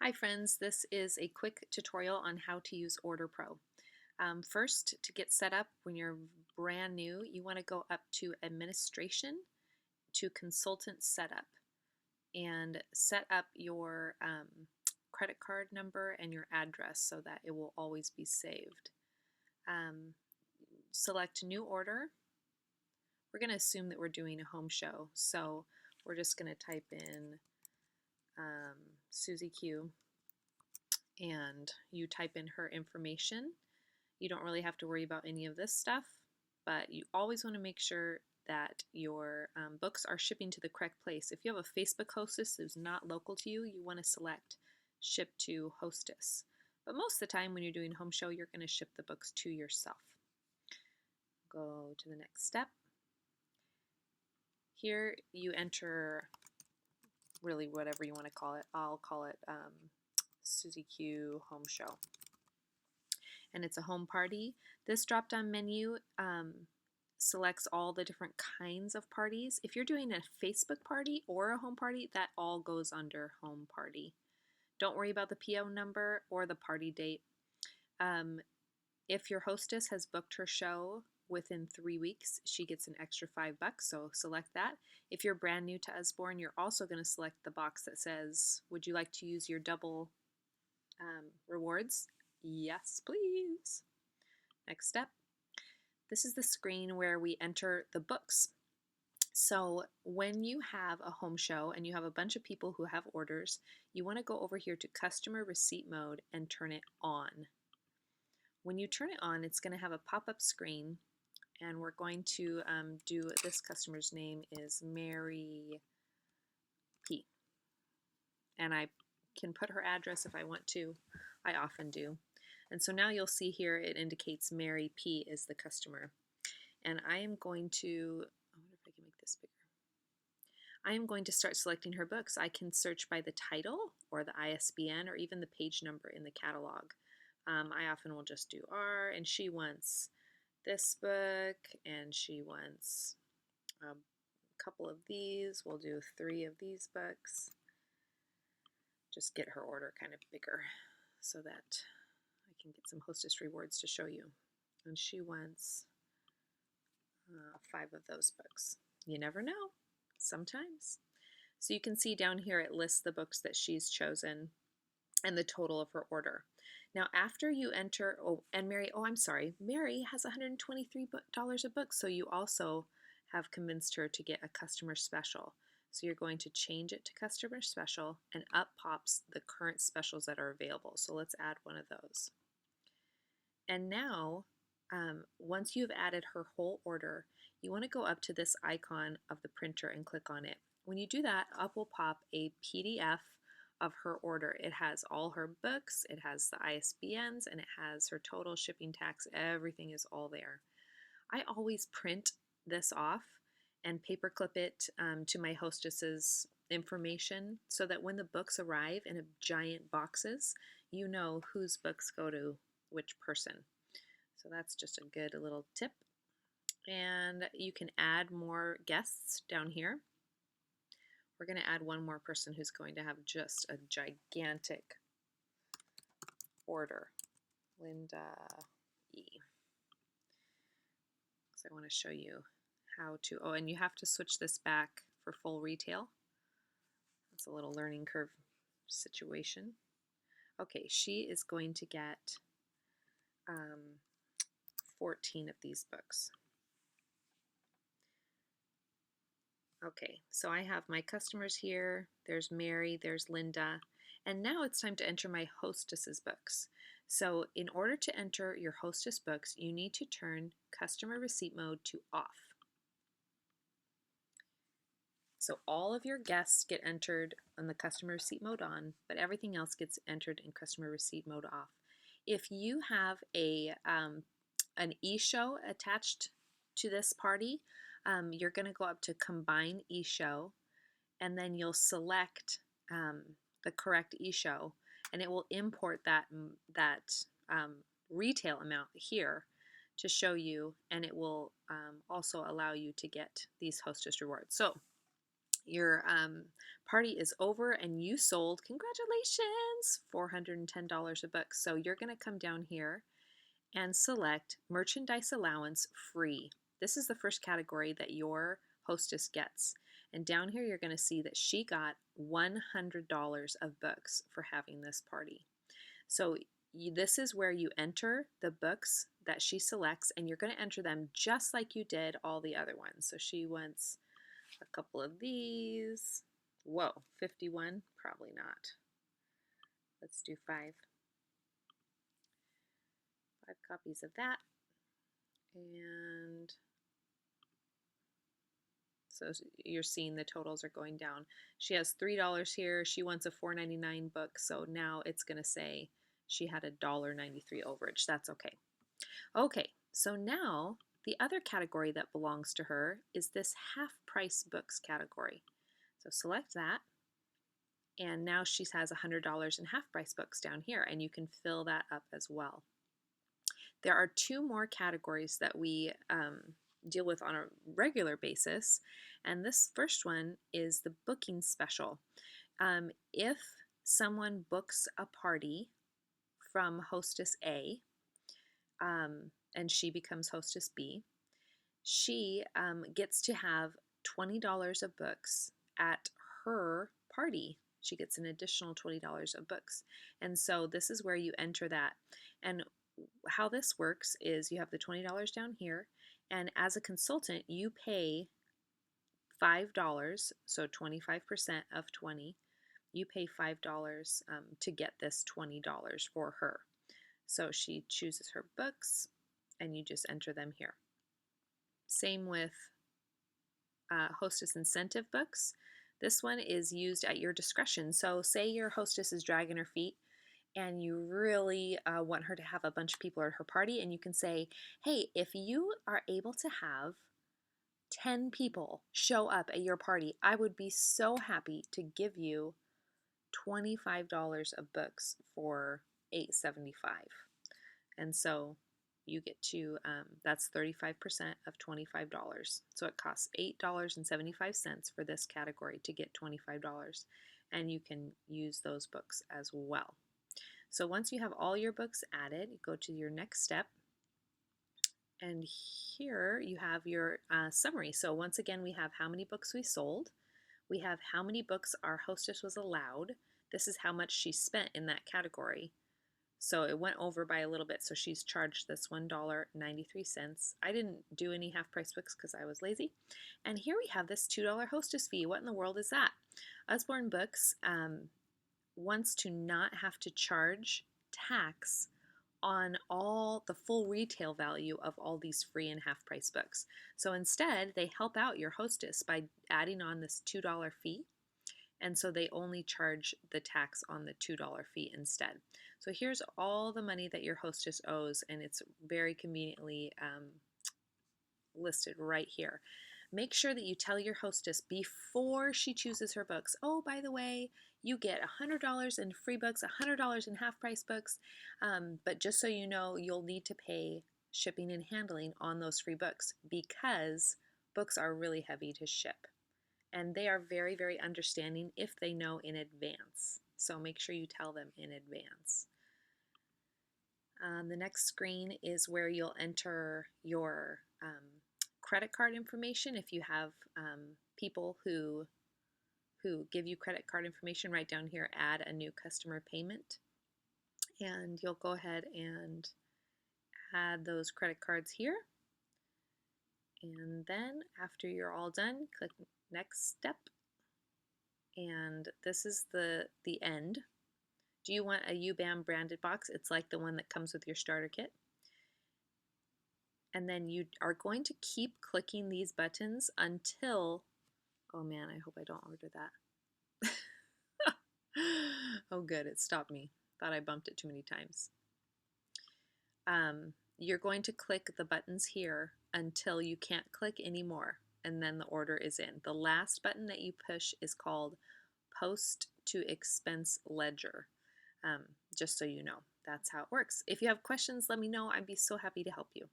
Hi friends, this is a quick tutorial on how to use Order Pro. First, to get set up when you're brand new, you want to go up to Administration to Consultant Setup and set up your credit card number and your address so that it will always be saved. Select New Order. We're going to assume that we're doing a home show, so we're just going to type in Susie Q, and you type in her information. You don't really have to worry about any of this stuff, but you always want to make sure that your books are shipping to the correct place. If you have a Facebook hostess who's not local to you, you want to select Ship to Hostess. But most of the time when you're doing home show, you're going to ship the books to yourself. Go to the next step. Here you enter really whatever you want to call it. I'll call it Susie Q Home Show. And it's a home party. This drop-down menu selects all the different kinds of parties. If you're doing a Facebook party or a home party, that all goes under home party. Don't worry about the PO number or the party date. If your hostess has booked her show within 3 weeks, she gets an extra $5, so select that. If you're brand new to Usborne, you're also going to select the box that says, would you like to use your double rewards? Yes, please. Next step. This is the screen where we enter the books. So when you have a home show and you have a bunch of people who have orders, you want to go over here to customer receipt mode and turn it on. When you turn it on, it's going to have a pop-up screen, and we're going to do, this customer's name is Mary P. And I can put her address if I want to. I often do. And so now you'll see here it indicates Mary P is the customer. And I am going to, I wonder if I can make this bigger. I am going to start selecting her books. I can search by the title or the ISBN or even the page number in the catalog. I often will just do R, and she wants this book, and she wants a couple of these. We'll do 3 of these books. Just get her order kind of bigger so that I can get some hostess rewards to show you. And she wants 5 of those books. You never know, sometimes. So you can see down here it lists the books that she's chosen and the total of her order. Now after you enter, Mary has $123 a book, so you also have convinced her to get a customer special. So you're going to change it to customer special, and up pops the current specials that are available. So let's add one of those. And now, once you've added her whole order, you want to go up to this icon of the printer and click on it. When you do that, up will pop a PDF of her order. It has all her books, it has the ISBNs, and it has her total, shipping, tax, everything is all there. I always print this off and paperclip it to my hostess's information so that when the books arrive in giant boxes, you know whose books go to which person. So that's just a good little tip. And you can add more guests down here. We're going to add one more person who's going to have just a gigantic order. Linda E. So I want to show you how to, and you have to switch this back for full retail. It's a little learning curve situation. Okay, she is going to get 14 of these books. Okay, so I have my customers here. There's Mary, there's Linda, and now it's time to enter my hostess's books. So in order to enter your hostess books, you need to turn customer receipt mode to off. So all of your guests get entered on the customer receipt mode on, but everything else gets entered in customer receipt mode off. If you have an e-show attached to this party, you're going to go up to Combine e-show, and then you'll select the correct e-show, and it will import that retail amount here to show you, and it will also allow you to get these hostess rewards. So Your party is over and you sold, congratulations, $410 a book. So you're going to come down here and select merchandise allowance free. This is the first category that your hostess gets. And down here, you're going to see that she got $100 of books for having this party. So this is where you enter the books that she selects, and you're going to enter them just like you did all the other ones. So she wants a couple of these. Whoa, 51? Probably not. Let's do 5. 5 copies of that. And so you're seeing the totals are going down. She has $3 here. She wants a $4.99 book. So now it's going to say she had a $1.93 overage. That's okay. Okay, so now the other category that belongs to her is this half price books category. So select that. And now she has $100 in half price books down here, and you can fill that up as well. There are 2 more categories that we deal with on a regular basis, and this first one is the booking special. If someone books a party from hostess A, and she becomes hostess B, she gets to have $20 of books at her party. She gets an additional $20 of books. And so this is where you enter that. And how this works is you have the $20 down here, and as a consultant, you pay $5, so 25% of 20. You pay $5 to get this $20 for her. So she chooses her books, and you just enter them here. Same with hostess incentive books. This one is used at your discretion. So say your hostess is dragging her feet and you really want her to have a bunch of people at her party, and you can say, hey, if you are able to have 10 people show up at your party, I would be so happy to give you $25 of books for $8.75. And so you get to, that's 35% of $25. So it costs $8.75 for this category to get $25. And you can use those books as well. So once you have all your books added, you go to your next step. And here you have your summary. So once again, we have how many books we sold. We have how many books our hostess was allowed. This is how much she spent in that category. So it went over by a little bit, so she's charged this $1.93. I didn't do any half-price books because I was lazy. And here we have this $2 hostess fee. What in the world is that? Usborne Books wants to not have to charge tax on all the full retail value of all these free and half-price books. So instead, they help out your hostess by adding on this $2 fee. And so they only charge the tax on the $2 fee instead. So here's all the money that your hostess owes, and it's very conveniently listed right here. Make sure that you tell your hostess before she chooses her books, oh, by the way, you get $100 in free books, $100 in half-price books, but just so you know, you'll need to pay shipping and handling on those free books because books are really heavy to ship. And they are very, very understanding if they know in advance. So make sure you tell them in advance. The next screen is where you'll enter your credit card information. If you have people who give you credit card information, right down here, add a new customer payment. And you'll go ahead and add those credit cards here. And then after you're all done, click next step. And this is the end. Do you want a UBAM branded box? It's like the one that comes with your starter kit. And then you are going to keep clicking these buttons until, oh man, I hope I don't order that. Oh good, it stopped me. Thought I bumped it too many times. You're going to click the buttons here until you can't click anymore, and then the order is in. The last button that you push is called Post to Expense Ledger, just so you know. That's how it works. If you have questions, let me know. I'd be so happy to help you.